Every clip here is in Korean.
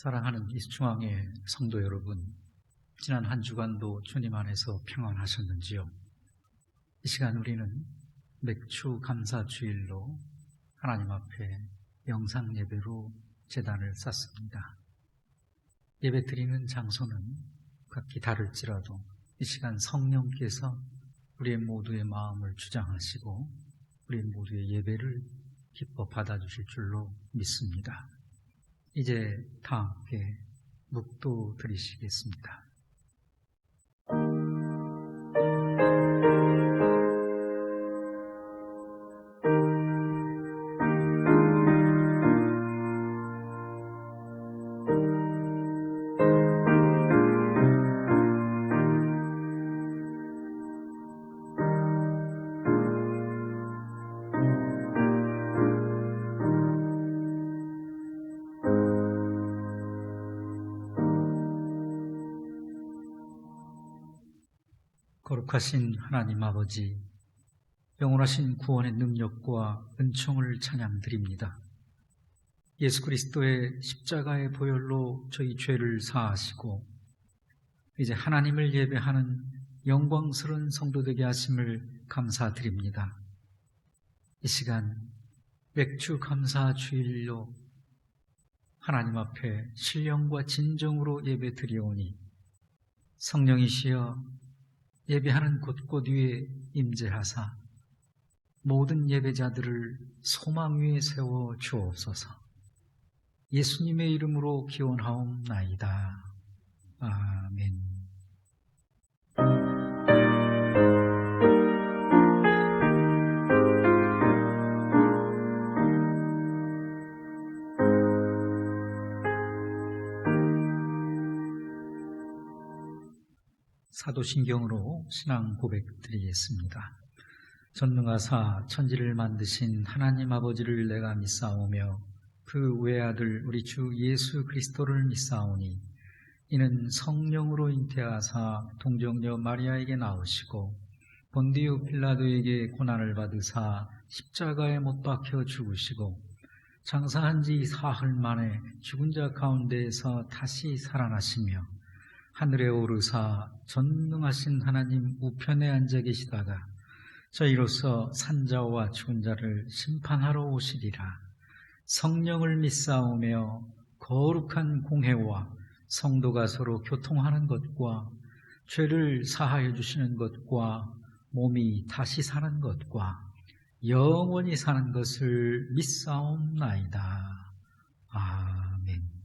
사랑하는 이수중앙회 성도 여러분, 지난 한 주간도 주님 안에서 평안하셨는지요? 이 시간 우리는 맥주 감사 주일로 하나님 앞에 영상 예배로 제단을 쌓습니다. 예배 드리는 장소는 각기 다를지라도 이 시간 성령께서 우리 모두의 마음을 주장하시고 우리 모두의 예배를 기뻐 받아주실 줄로 믿습니다. 이제 다 함께 묵도 드리시겠습니다. 거룩하신 하나님 아버지, 영원하신 구원의 능력과 은총을 찬양드립니다. 예수 그리스도의 십자가의 보혈로 저희 죄를 사하시고 이제 하나님을 예배하는 영광스러운 성도 되게 하심을 감사드립니다. 이 시간 맥주 감사 주일로 하나님 앞에 신령과 진정으로 예배 드리오니 성령이시여 예배하는 곳곳 위에 임재하사 모든 예배자들을 소망 위에 세워 주옵소서. 예수님의 이름으로 기원하옵나이다. 아멘. 사도신경으로 신앙 고백 드리겠습니다. 전능하사 천지를 만드신 하나님 아버지를 내가 믿사오며 그 외아들 우리 주 예수 그리스도를 믿사오니 이는 성령으로 잉태하사 동정녀 마리아에게 나오시고 본디오 빌라도에게 고난을 받으사 십자가에 못 박혀 죽으시고 장사한 지 사흘 만에 죽은 자 가운데에서 다시 살아나시며 하늘에 오르사 전능하신 하나님 우편에 앉아 계시다가 저희로서 산자와 죽은 자를 심판하러 오시리라. 성령을 믿사오며 거룩한 공회와 성도가 서로 교통하는 것과 죄를 사하여 주시는 것과 몸이 다시 사는 것과 영원히 사는 것을 믿사옵나이다. 아멘.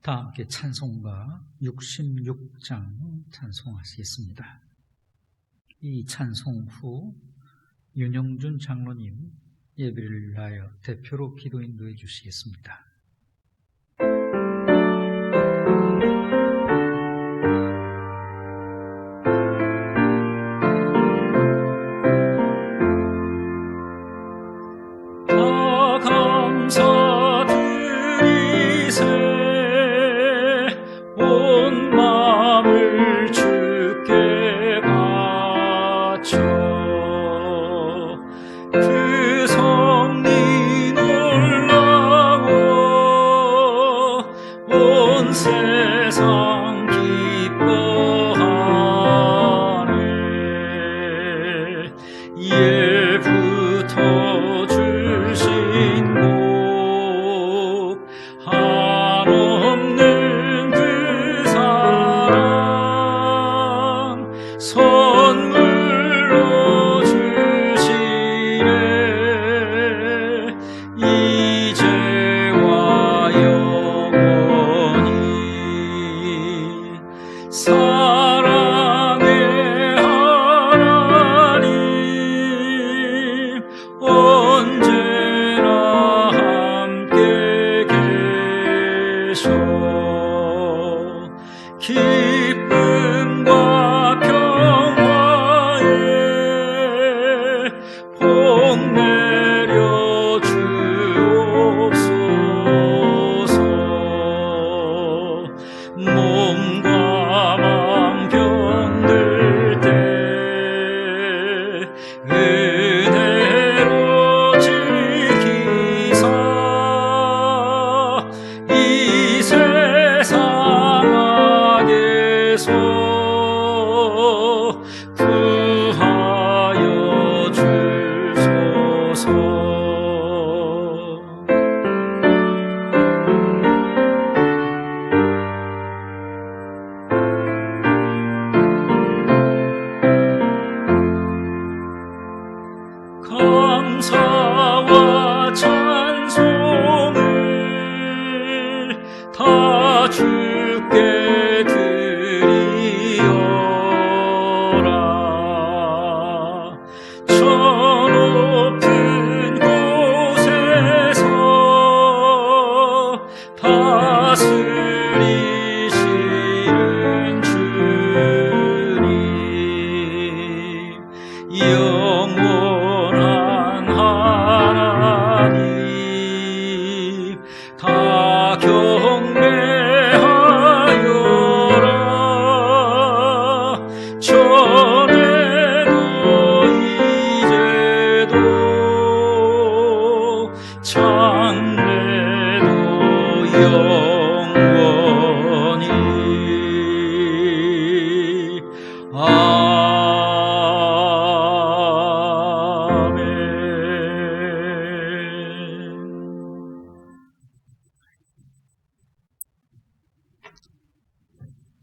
다 함께 찬송가 66장 찬송하시겠습니다. 이 찬송 후 윤영준 장로님 예배를 위하여 대표로 기도 인도해 주시겠습니다. 구하여 주소서. 감사와 찬송을 다 주께 드리어라. 저 높은 곳에서 다스리시는 주님, 영원한 하나님, 다 경배하여라. 전에도 이제도 장래도 영원히.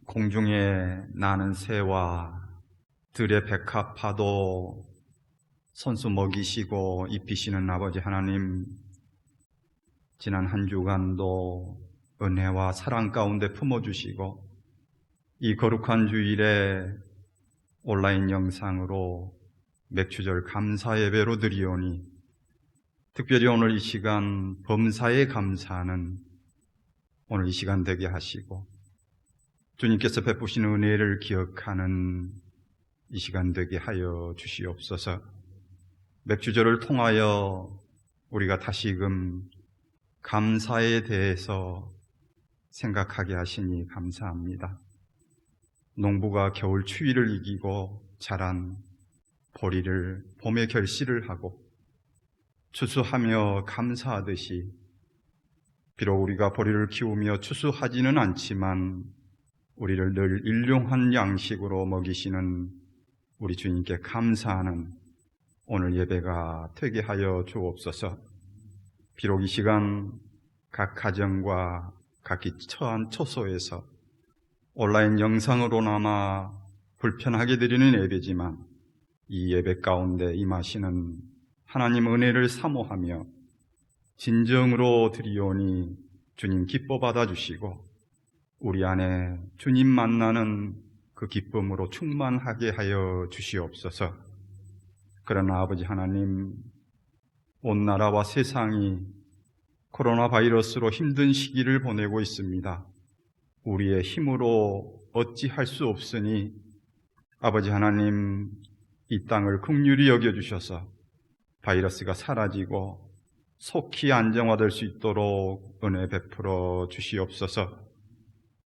공중에 나는 새와 들의 백합화도 손수 먹이시고 입히시는 아버지 하나님, 지난 한 주간도 은혜와 사랑 가운데 품어주시고 이 거룩한 주일에 온라인 영상으로 맥주절 감사 예배로 드리오니, 특별히 오늘 이 시간 범사에 감사하는 오늘 이 시간 되게 하시고 주님께서 베푸시는 은혜를 기억하는 이 시간 되게 하여 주시옵소서. 맥주절을 통하여 우리가 다시금 감사에 대해서 생각하게 하시니 감사합니다. 농부가 겨울 추위를 이기고 자란 보리를 봄에 결실을 하고 추수하며 감사하듯이, 비록 우리가 보리를 키우며 추수하지는 않지만 우리를 늘 일용한 양식으로 먹이시는 우리 주님께 감사하는 오늘 예배가 되게 하여 주옵소서. 비록 이 시간 각 가정과 각기 처한 처소에서 온라인 영상으로나마 불편하게 드리는 예배지만 이 예배 가운데 임하시는 하나님 은혜를 사모하며 진정으로 드리오니 주님 기뻐 받아주시고 우리 안에 주님 만나는 그 기쁨으로 충만하게 하여 주시옵소서. 그러나 아버지 하나님, 온 나라와 세상이 코로나 바이러스로 힘든 시기를 보내고 있습니다. 우리의 힘으로 어찌할 수 없으니 아버지 하나님, 이 땅을 긍휼히 여겨주셔서 바이러스가 사라지고 속히 안정화될 수 있도록 은혜 베풀어 주시옵소서.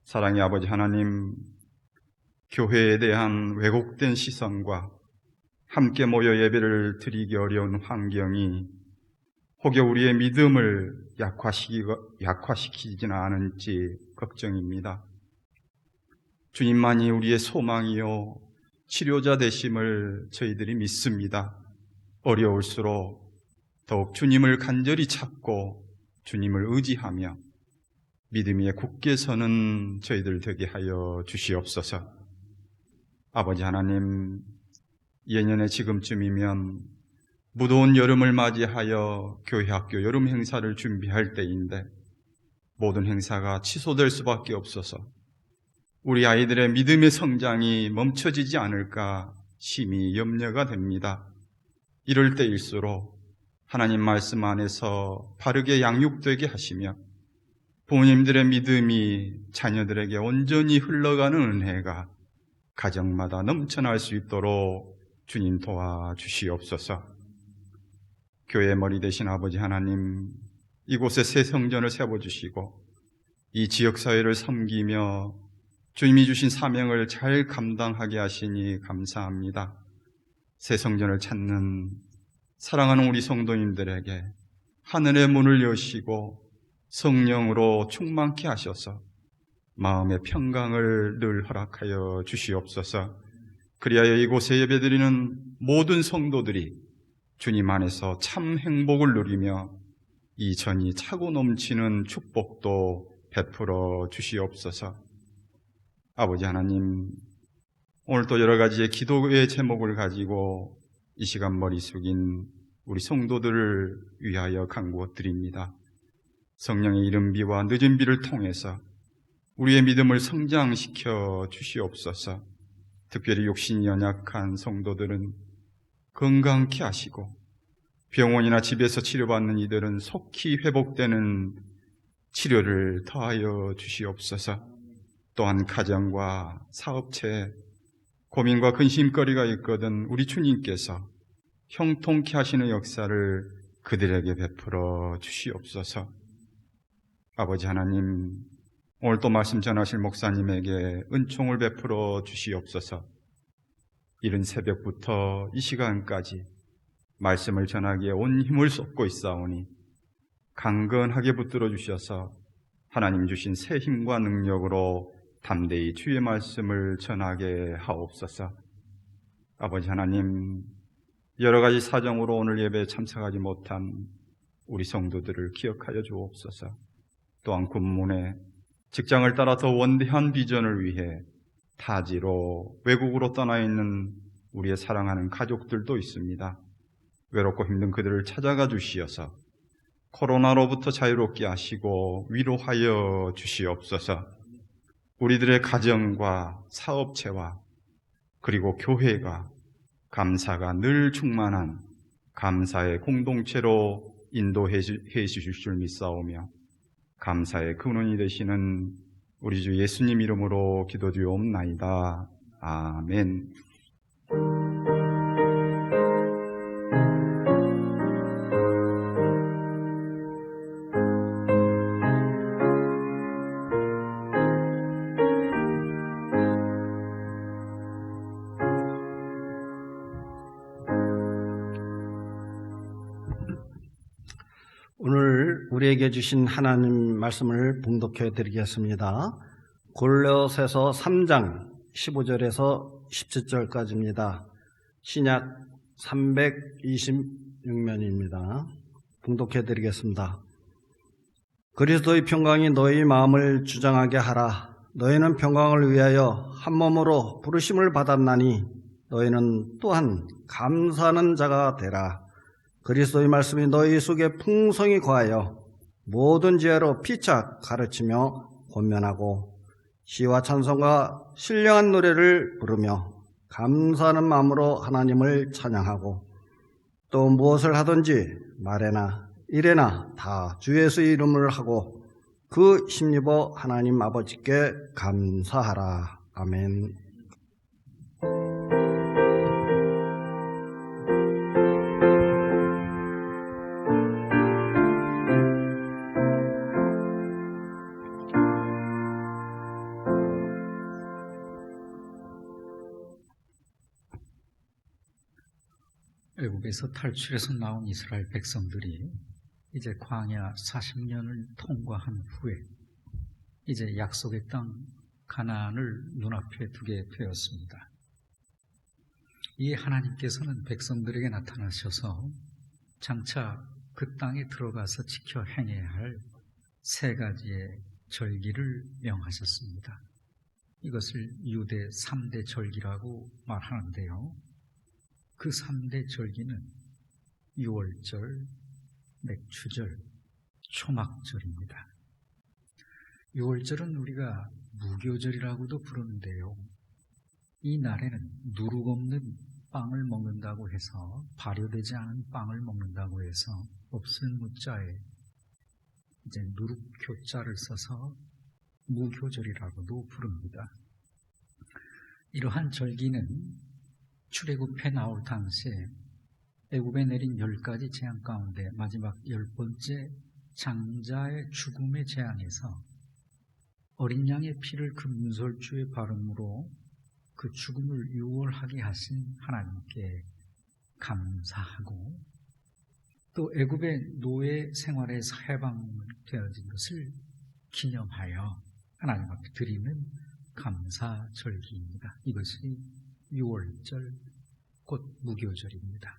사랑의 아버지 하나님, 교회에 대한 왜곡된 시선과 함께 모여 예배를 드리기 어려운 환경이 혹여 우리의 믿음을 약화시키지는 않은지 걱정입니다. 주님만이 우리의 소망이요 치료자 되심을 저희들이 믿습니다. 어려울수록 더욱 주님을 간절히 찾고 주님을 의지하며 믿음 위에 굳게 서는 저희들 되게 하여 주시옵소서. 아버지 하나님, 예년에 지금쯤이면 무더운 여름을 맞이하여 교회 학교 여름 행사를 준비할 때인데 모든 행사가 취소될 수밖에 없어서 우리 아이들의 믿음의 성장이 멈춰지지 않을까 심히 염려가 됩니다. 이럴 때일수록 하나님 말씀 안에서 바르게 양육되게 하시며 부모님들의 믿음이 자녀들에게 온전히 흘러가는 은혜가 가정마다 넘쳐날 수 있도록 주님 도와주시옵소서. 교회의 머리 되신 아버지 하나님, 이곳에 새 성전을 세워주시고 이 지역사회를 섬기며 주님이 주신 사명을 잘 감당하게 하시니 감사합니다. 새 성전을 찾는 사랑하는 우리 성도님들에게 하늘의 문을 여시고 성령으로 충만케 하셔서 마음의 평강을 늘 허락하여 주시옵소서. 그리하여 이곳에 예배드리는 모든 성도들이 주님 안에서 참 행복을 누리며 이 전이 차고 넘치는 축복도 베풀어 주시옵소서. 아버지 하나님, 오늘 또 여러 가지의 기도의 제목을 가지고 이 시간 머리 숙인 우리 성도들을 위하여 간구드립니다. 성령의 이른 비와 늦은 비를 통해서 우리의 믿음을 성장시켜 주시옵소서. 특별히 욕심이 연약한 성도들은 건강케 하시고 병원이나 집에서 치료받는 이들은 속히 회복되는 치료를 더하여 주시옵소서. 또한 가정과 사업체 고민과 근심거리가 있거든 우리 주님께서 형통케 하시는 역사를 그들에게 베풀어 주시옵소서. 아버지 하나님, 오늘 또 말씀 전하실 목사님에게 은총을 베풀어 주시옵소서. 이른 새벽부터 이 시간까지 말씀을 전하기에 온 힘을 쏟고 있사오니 강건하게 붙들어 주셔서 하나님 주신 새 힘과 능력으로 담대히 주의 말씀을 전하게 하옵소서. 아버지 하나님, 여러 가지 사정으로 오늘 예배에 참석하지 못한 우리 성도들을 기억하여 주옵소서. 또한 군문에 직장을 따라 더 원대한 비전을 위해 타지로 외국으로 떠나 있는 우리의 사랑하는 가족들도 있습니다. 외롭고 힘든 그들을 찾아가 주시어서 코로나로부터 자유롭게 하시고 위로하여 주시옵소서. 우리들의 가정과 사업체와 그리고 교회가 감사가 늘 충만한 감사의 공동체로 인도해 주실 줄 믿사오며 감사의 근원이 되시는 우리 주 예수님 이름으로 기도드리옵나이다. 아멘. 오늘 우리에게 주신 하나님 말씀을 봉독해 드리겠습니다. 골로새서 3장 15절에서 17절까지입니다. 신약 326면입니다. 봉독해 드리겠습니다. 그리스도의 평강이 너희 마음을 주장하게 하라. 너희는 평강을 위하여 한 몸으로 부르심을 받았나니 너희는 또한 감사하는 자가 되라. 그리스도의 말씀이 너희 속에 풍성히 거하여 모든 지혜로 피차 가르치며 권면하고 시와 찬송과 신령한 노래를 부르며 감사하는 마음으로 하나님을 찬양하고 또 무엇을 하든지 말에나 일에나 다 주 예수의 이름을 하고 그 힘입어 하나님 아버지께 감사하라. 아멘. 애국에서 탈출해서 나온 이스라엘 백성들이 이제 광야 40년을 통과한 후에 이제 약속의 땅 가나안을 눈앞에 두게 되었습니다. 이 하나님께서는 백성들에게 나타나셔서 장차 그 땅에 들어가서 지켜 행해야 할 세 가지의 절기를 명하셨습니다. 이것을 유대 3대 절기라고 말하는데요. 그 3대 절기는 유월절, 맥추절, 초막절입니다. 유월절은 우리가 무교절이라고도 부르는데요. 이 날에는 누룩 없는 빵을 먹는다고 해서, 발효되지 않은 빵을 먹는다고 해서 없을 무자에 이제 누룩교자를 써서 무교절이라고도 부릅니다. 이러한 절기는 출애굽해 나올 당시에 애굽에 내린 10가지 재앙 가운데 마지막 10번째 장자의 죽음의 재앙에서 어린 양의 피를 그 문설주에 바름으로 그 죽음을 유월하게 하신 하나님께 감사하고 또 애굽의 노예 생활에서 해방되어진 것을 기념하여 하나님 앞에 드리는 감사절기입니다. 이것이 6월절 곧 무교절입니다.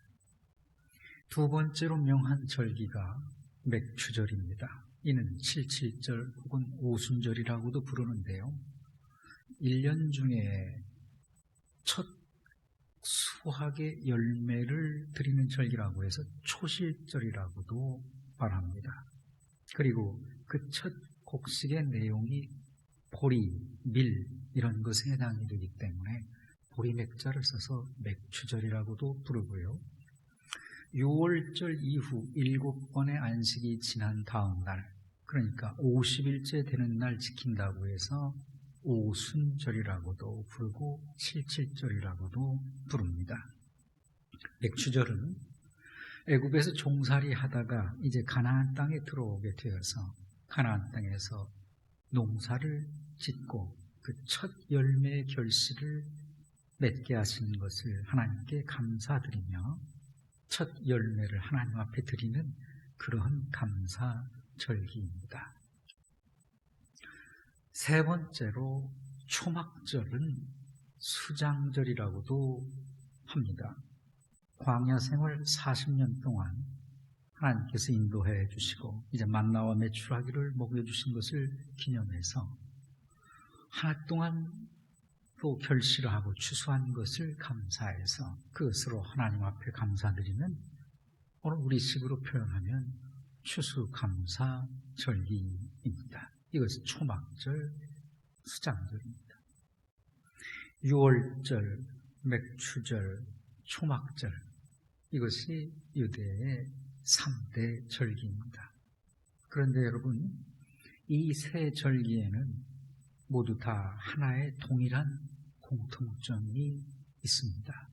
두 번째로 명한 절기가 맥추절입니다. 이는 77절 혹은 오순절이라고도 부르는데요. 1년 중에 첫 수확의 열매를 드리는 절기라고 해서 초실절이라고도 말합니다. 그리고 그 첫 곡식의 내용이 보리, 밀 이런 것에 해당이 되기 때문에 보리맥자를 써서 맥추절이라고도 부르고요. 6월절 이후 7번의 안식이 지난 다음 날, 그러니까 50일째 되는 날 지킨다고 해서 오순절이라고도 부르고 77절이라고도 부릅니다. 맥추절은 애굽에서 종살이 하다가 이제 가나안 땅에 들어오게 되어서 가나안 땅에서 농사를 짓고 그 첫 열매의 결실을 맺게 하시는 것을 하나님께 감사드리며 첫 열매를 하나님 앞에 드리는 그러한 감사절기입니다. 세 번째로 초막절은 수장절이라고도 합니다. 광야 생활 40년 동안 하나님께서 인도해 주시고 이제 만나와 메추라기를 먹여주신 것을 기념해서 한 해 동안 또 결실하고 추수한 것을 감사해서 그것으로 하나님 앞에 감사드리는 오늘 우리식으로 표현하면 추수감사절기입니다. 이것이 초막절, 수장절입니다. 6월절, 맥추절, 초막절 이것이 유대의 3대 절기입니다. 그런데 여러분 이 세 절기에는 모두 다 하나의 동일한 공통점이 있습니다.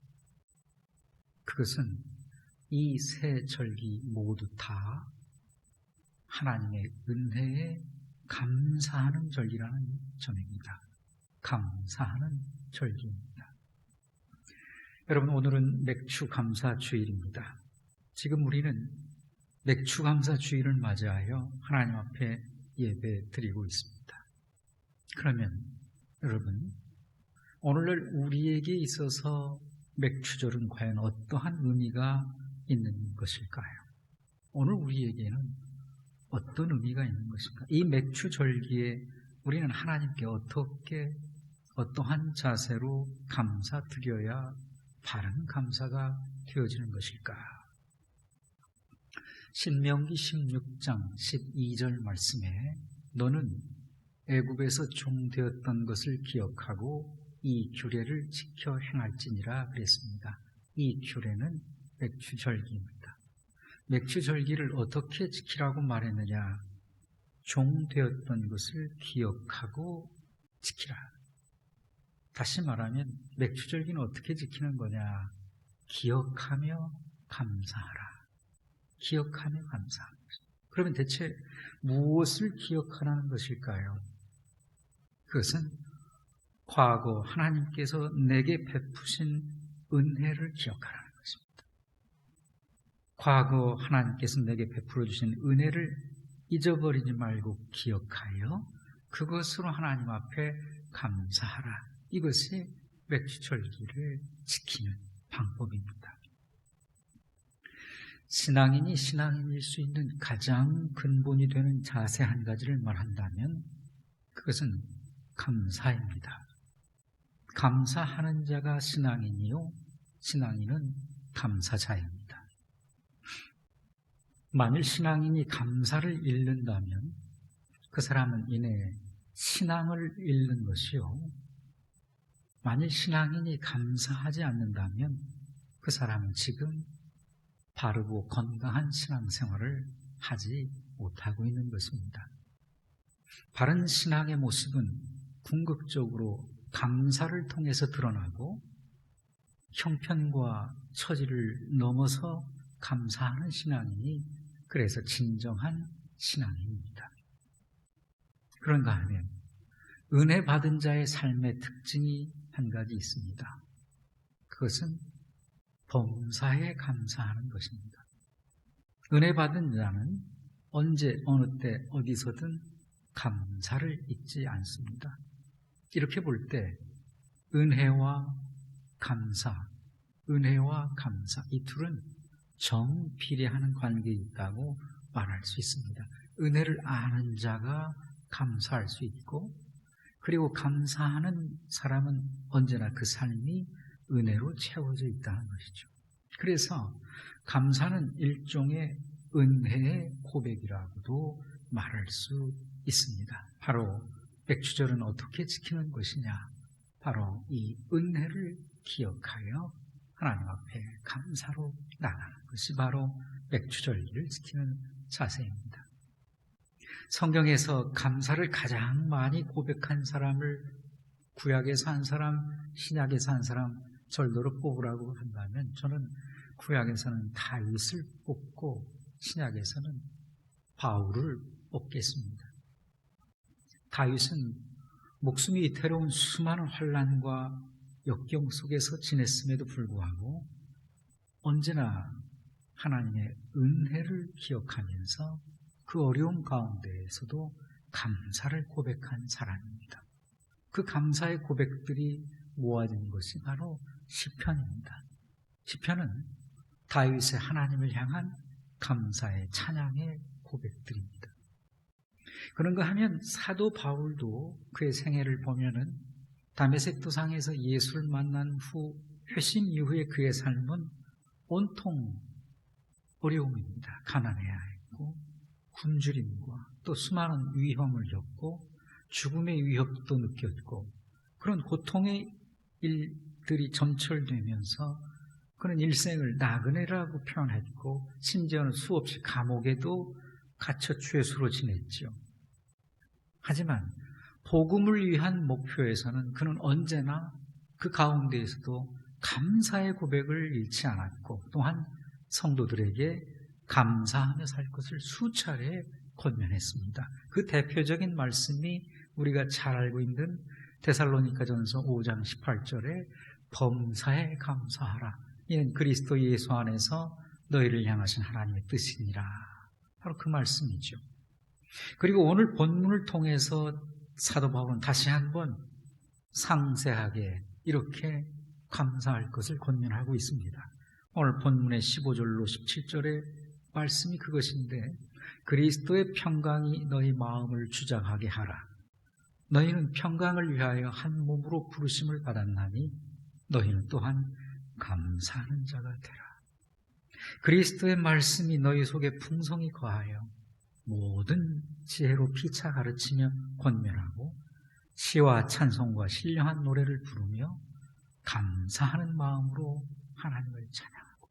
그것은 이 세 절기 모두 다 하나님의 은혜에 감사하는 절기라는 점입니다. 감사하는 절기입니다. 여러분 오늘은 맥추감사주일입니다. 지금 우리는 맥추감사주일을 맞이하여 하나님 앞에 예배 드리고 있습니다. 그러면 여러분 오늘날 우리에게 있어서 맥추절은 과연 어떠한 의미가 있는 것일까요? 오늘 우리에게는 어떤 의미가 있는 것인가? 이 맥추절기에 우리는 하나님께 어떻게 어떠한 자세로 감사드려야 바른 감사가 되어지는 것일까? 신명기 16장 12절 말씀에 너는 애굽에서 종되었던 것을 기억하고 이 규례를 지켜 행할지니라 그랬습니다. 이 규례는 맥추절기입니다. 맥추절기를 어떻게 지키라고 말했느냐? 종되었던 것을 기억하고 지키라. 다시 말하면 맥추절기는 어떻게 지키는 거냐? 기억하며 감사하라. 기억하며 감사하는 것입니다. 그러면 대체 무엇을 기억하라는 것일까요? 그것은 과거 하나님께서 내게 베푸신 은혜를 기억하라는 것입니다. 과거 하나님께서 내게 베풀어 주신 은혜를 잊어버리지 말고 기억하여 그것으로 하나님 앞에 감사하라. 이것이 맥추절기를 지키는 방법입니다. 신앙인이 신앙인일 수 있는 가장 근본이 되는 자세 한 가지를 말한다면 그것은 감사입니다. 감사하는 자가 신앙인이요 신앙인은 감사자입니다. 만일 신앙인이 감사를 잃는다면 그 사람은 이내 신앙을 잃는 것이요 만일 신앙인이 감사하지 않는다면 그 사람은 지금 바르고 건강한 신앙생활을 하지 못하고 있는 것입니다. 바른 신앙의 모습은 궁극적으로 감사를 통해서 드러나고 형편과 처지를 넘어서 감사하는 신앙인이 그래서 진정한 신앙인입니다. 그런가 하면 은혜 받은 자의 삶의 특징이 한 가지 있습니다. 그것은 범사에 감사하는 것입니다. 은혜 받은 자는 언제 어느 때 어디서든 감사를 잊지 않습니다. 이렇게 볼 때 은혜와 감사 이 둘은 정비례하는 관계에 있다고 말할 수 있습니다. 은혜를 아는 자가 감사할 수 있고, 그리고 감사하는 사람은 언제나 그 삶이 은혜로 채워져 있다는 것이죠. 그래서 감사는 일종의 은혜의 고백이라고도 말할 수 있습니다. 바로 맥주절은 어떻게 지키는 것이냐? 바로 이 은혜를 기억하여 하나님 앞에 감사로 나가는 것이 바로 맥주절기를 지키는 자세입니다. 성경에서 감사를 가장 많이 고백한 사람을 구약에서 한 사람, 신약에서 한 사람 절도로 뽑으라고 한다면 저는 구약에서는 다윗을 뽑고 신약에서는 바울을 뽑겠습니다. 다윗은 목숨이 위태로운 수많은 환난과 역경 속에서 지냈음에도 불구하고 언제나 하나님의 은혜를 기억하면서 그 어려움 가운데에서도 감사를 고백한 사람입니다. 그 감사의 고백들이 모아진 것이 바로 시편입니다. 시편은 다윗의 하나님을 향한 감사의 찬양의 고백들입니다. 그런가 하면 사도 바울도 그의 생애를 보면은 다메섹 도상에서 예수를 만난 후 회심 이후에 그의 삶은 온통 어려움입니다. 가난해야 했고 굶주림과 또 수많은 위험을 겪고 죽음의 위협도 느꼈고 그런 고통의 일들이 점철되면서 그런 일생을 나그네라고 표현했고 심지어는 수없이 감옥에도 갇혀 죄수로 지냈죠. 하지만 복음을 위한 목표에서는 그는 언제나 그 가운데에서도 감사의 고백을 잃지 않았고 또한 성도들에게 감사하며 살 것을 수차례 권면했습니다. 그 대표적인 말씀이 우리가 잘 알고 있는 데살로니가전서 5장 18절에 범사에 감사하라. 이는 그리스도 예수 안에서 너희를 향하신 하나님의 뜻이니라. 바로 그 말씀이죠. 그리고 오늘 본문을 통해서 사도 바울은 다시 한번 상세하게 이렇게 감사할 것을 권면하고 있습니다. 오늘 본문의 15절로 17절의 말씀이 그것인데 그리스도의 평강이 너희 마음을 주장하게 하라. 너희는 평강을 위하여 한 몸으로 부르심을 받았나니 너희는 또한 감사하는 자가 되라. 그리스도의 말씀이 너희 속에 풍성히 거하여 모든 지혜로 피차 가르치며 권면하고 시와 찬송과 신령한 노래를 부르며 감사하는 마음으로 하나님을 찬양하고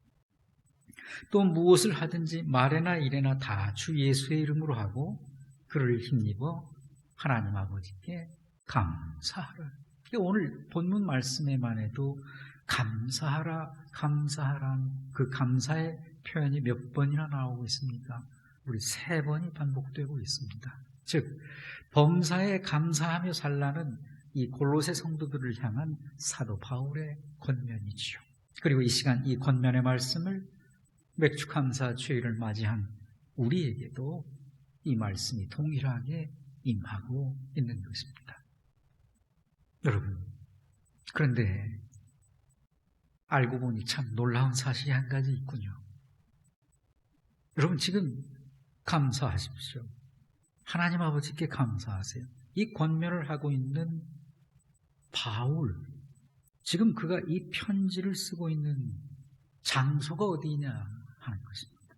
또 무엇을 하든지 말에나 일에나 다 주 예수의 이름으로 하고 그를 힘입어 하나님 아버지께 감사하라. 오늘 본문 말씀에만 해도 감사하라, 감사하라는 그 감사의 표현이 몇 번이나 나오고 있습니까? 우리 3번이 반복되고 있습니다. 즉 범사에 감사하며 살라는 이 골로새 성도들을 향한 사도 바울의 권면이지요. 그리고 이 시간 이 권면의 말씀을 맥주감사 주일을 맞이한 우리에게도 이 말씀이 동일하게 임하고 있는 것입니다. 여러분, 그런데 알고 보니 참 놀라운 사실이 한 가지 있군요. 여러분 지금 감사하십시오. 하나님 아버지께 감사하세요. 이 권면을 하고 있는 바울, 지금 그가 이 편지를 쓰고 있는 장소가 어디냐 하는 것입니다.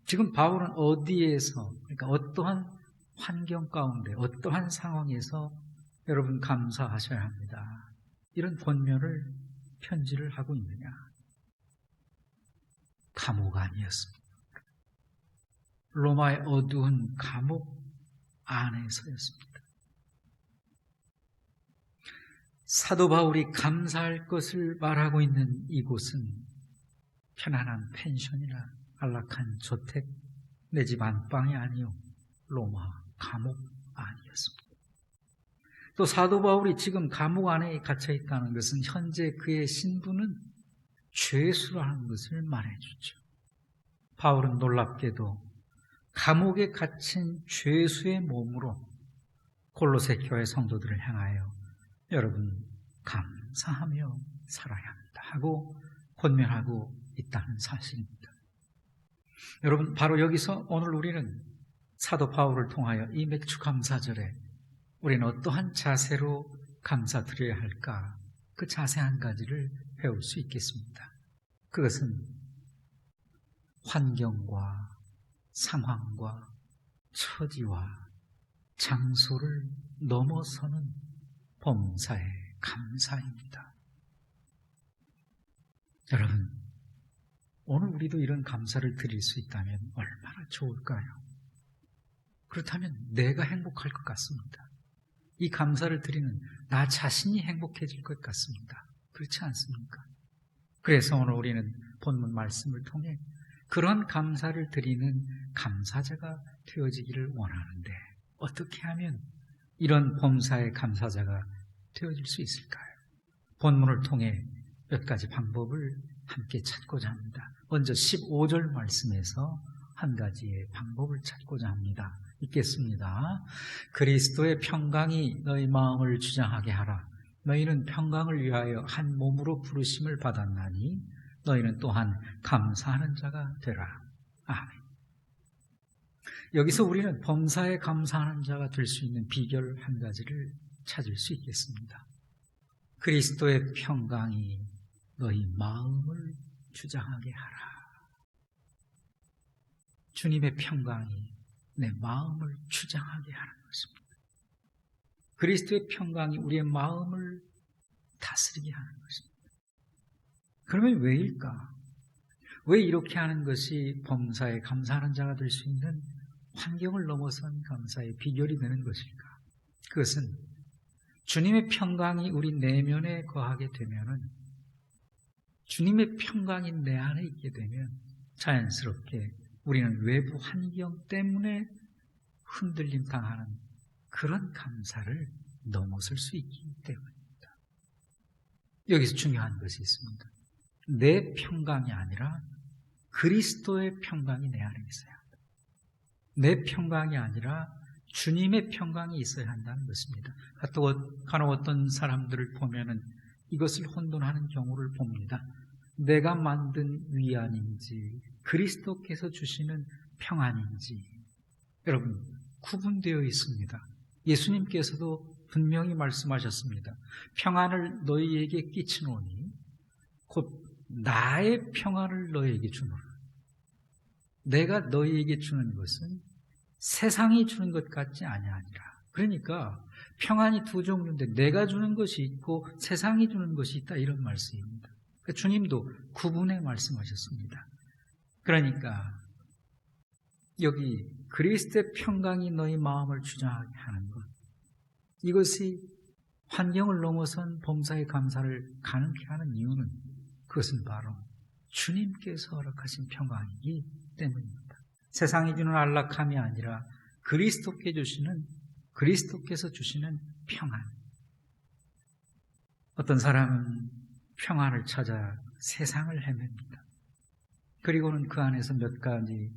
지금 바울은 어디에서, 그러니까 어떠한 환경 가운데, 어떠한 상황에서 여러분 감사하셔야 합니다. 이런 권면을 편지를 하고 있느냐? 감옥 안이었습니다. 로마의 어두운 감옥 안에서였습니다. 사도 바울이 감사할 것을 말하고 있는 이곳은 편안한 펜션이나 안락한 저택, 내 집 안방이 아니요 로마 감옥 안이었습니다. 또 사도 바울이 지금 감옥 안에 갇혀 있다는 것은 현재 그의 신분은 죄수라는 것을 말해주죠. 바울은 놀랍게도 감옥에 갇힌 죄수의 몸으로 골로새 교회 성도들을 향하여 여러분 감사하며 살아야 한다 하고 권면하고 있다는 사실입니다. 여러분, 바로 여기서 오늘 우리는 사도 바울을 통하여 이 맥주 감사절에 우리는 어떠한 자세로 감사드려야 할까? 그 자세 한 가지를 배울 수 있겠습니다. 그것은 환경과 상황과 처지와 장소를 넘어서는 범사의 감사입니다. 여러분, 오늘 우리도 이런 감사를 드릴 수 있다면 얼마나 좋을까요? 그렇다면 내가 행복할 것 같습니다. 이 감사를 드리는 나 자신이 행복해질 것 같습니다. 그렇지 않습니까? 그래서 오늘 우리는 본문 말씀을 통해 그런 감사를 드리는 감사자가 되어지기를 원하는데 어떻게 하면 이런 범사의 감사자가 되어질 수 있을까요? 본문을 통해 몇 가지 방법을 함께 찾고자 합니다. 먼저 15절 말씀에서 한 가지의 방법을 찾고자 합니다. 읽겠습니다. 그리스도의 평강이 너희 마음을 주장하게 하라. 너희는 평강을 위하여 한 몸으로 부르심을 받았나니 너희는 또한 감사하는 자가 되라. 아멘. 여기서 우리는 범사에 감사하는 자가 될 수 있는 비결 한 가지를 찾을 수 있겠습니다. 그리스도의 평강이 너희 마음을 주장하게 하라. 주님의 평강이 내 마음을 주장하게 하는 것입니다. 그리스도의 평강이 우리의 마음을 다스리게 하는 것입니다. 그러면 왜일까? 왜 이렇게 하는 것이 범사에 감사하는 자가 될 수 있는 환경을 넘어선 감사의 비결이 되는 것일까? 그것은 주님의 평강이 우리 내면에 거하게 되면은, 주님의 평강이 내 안에 있게 되면 자연스럽게 우리는 외부 환경 때문에 흔들림 당하는 그런 감사를 넘어설 수 있기 때문입니다. 여기서 중요한 것이 있습니다. 내 평강이 아니라 그리스도의 평강이 내 안에 있어야 한다. 내 평강이 아니라 주님의 평강이 있어야 한다는 것입니다. 간혹 어떤 사람들을 보면은 이것을 혼돈하는 경우를 봅니다. 내가 만든 위안인지 그리스도께서 주시는 평안인지 여러분 구분되어 있습니다. 예수님께서도 분명히 말씀하셨습니다. 평안을 너희에게 끼치노니 곧 나의 평안을 너희에게 주노라. 내가 너희에게 주는 것은 세상이 주는 것 같지 아니하니라. 그러니까 평안이 두 종류인데 내가 주는 것이 있고 세상이 주는 것이 있다, 이런 말씀입니다. 그러니까 주님도 구분해 말씀하셨습니다. 그러니까 여기 그리스도의 평강이 너희 마음을 주장하게 하는 것, 이것이 환경을 넘어선 범사의 감사를 가능케 하는 이유는 그것은 바로 주님께서 허락하신 평강이기 때문입니다. 세상이 주는 안락함이 아니라 그리스도께서 주시는 평안. 어떤 사람은 평안을 찾아 세상을 헤맵니다. 그리고는 그 안에서 몇 가지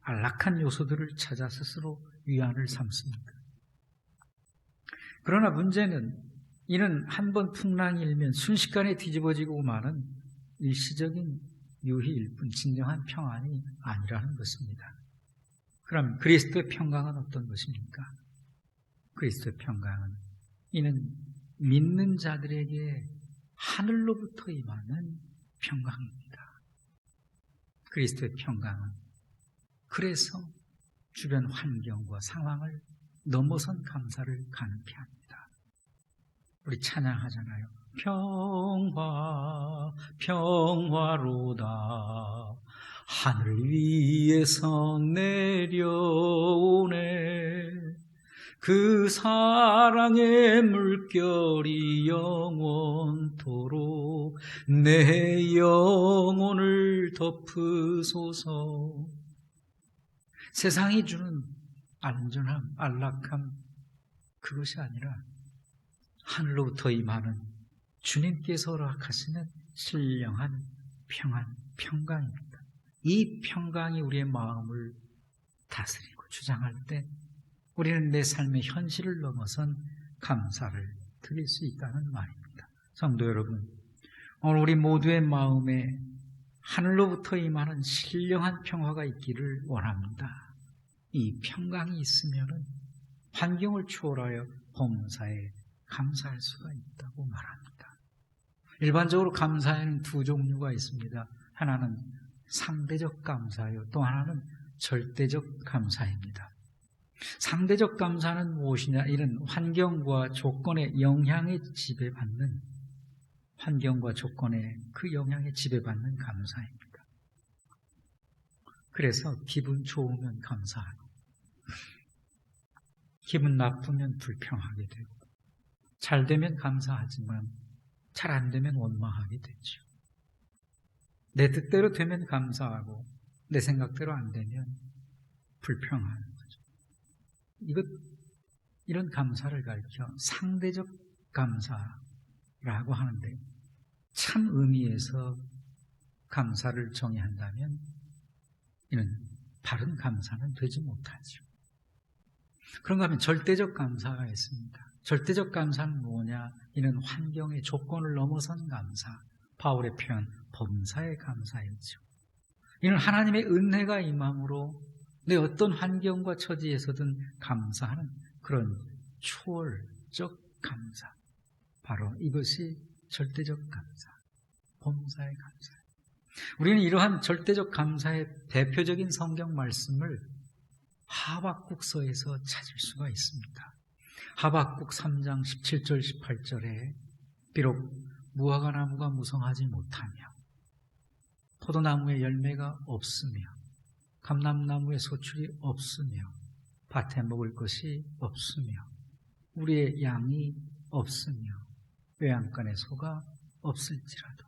안락한 요소들을 찾아 스스로 위안을 삼습니다. 그러나 문제는 이는 한번 풍랑이 일면 순식간에 뒤집어지고 마는 일시적인 유희일 뿐 진정한 평안이 아니라는 것입니다. 그럼 그리스도의 평강은 어떤 것입니까? 그리스도의 평강은 이는 믿는 자들에게 하늘로부터 임하는 평강입니다. 그리스도의 평강은 그래서 주변 환경과 상황을 넘어선 감사를 가능케 합니다. 우리 찬양하잖아요. 평화 평화로다 하늘 위에서 내려오네 그 사랑의 물결이 영원토록 내 영혼을 덮으소서. 세상이 주는 안전함, 안락함, 그것이 아니라 하늘로부터 임하는 주님께서 허락하시는 신령한 평안, 평강입니다. 이 평강이 우리의 마음을 다스리고 주장할 때 우리는 내 삶의 현실을 넘어선 감사를 드릴 수 있다는 말입니다. 성도 여러분, 오늘 우리 모두의 마음에 하늘로부터 임하는 신령한 평화가 있기를 원합니다. 이 평강이 있으면 환경을 초월하여 범사에 감사할 수가 있다고 말합니다. 일반적으로 감사에는 두 종류가 있습니다. 하나는 상대적 감사요, 또 하나는 절대적 감사입니다. 상대적 감사는 무엇이냐? 이런 환경과 조건의 영향에 지배받는, 환경과 조건의 그 영향에 지배받는 감사입니다. 그래서 기분 좋으면 감사하고 기분 나쁘면 불평하게 되고, 잘 되면 감사하지만 잘 안 되면 원망하게 되죠. 내 뜻대로 되면 감사하고 내 생각대로 안 되면 불평하는 거죠. 이런 감사를 가리켜 상대적 감사라고 하는데, 참 의미에서 감사를 정의한다면 이는 바른 감사는 되지 못하죠. 그런가 하면 절대적 감사가 있습니다. 절대적 감사는 뭐냐? 이는 환경의 조건을 넘어선 감사, 바울의 표현 범사의 감사이죠. 이는 하나님의 은혜가 임함으로 내 어떤 환경과 처지에서든 감사하는 그런 초월적 감사, 바로 이것이 절대적 감사, 범사의 감사. 우리는 이러한 절대적 감사의 대표적인 성경 말씀을 하박국서에서 찾을 수가 있습니다. 하박국 3장 17절 18절에 비록 무화과 나무가 무성하지 못하며 포도나무에 열매가 없으며 감람나무에 소출이 없으며 밭에 먹을 것이 없으며 우리의 양이 없으며 외양간에 소가 없을지라도,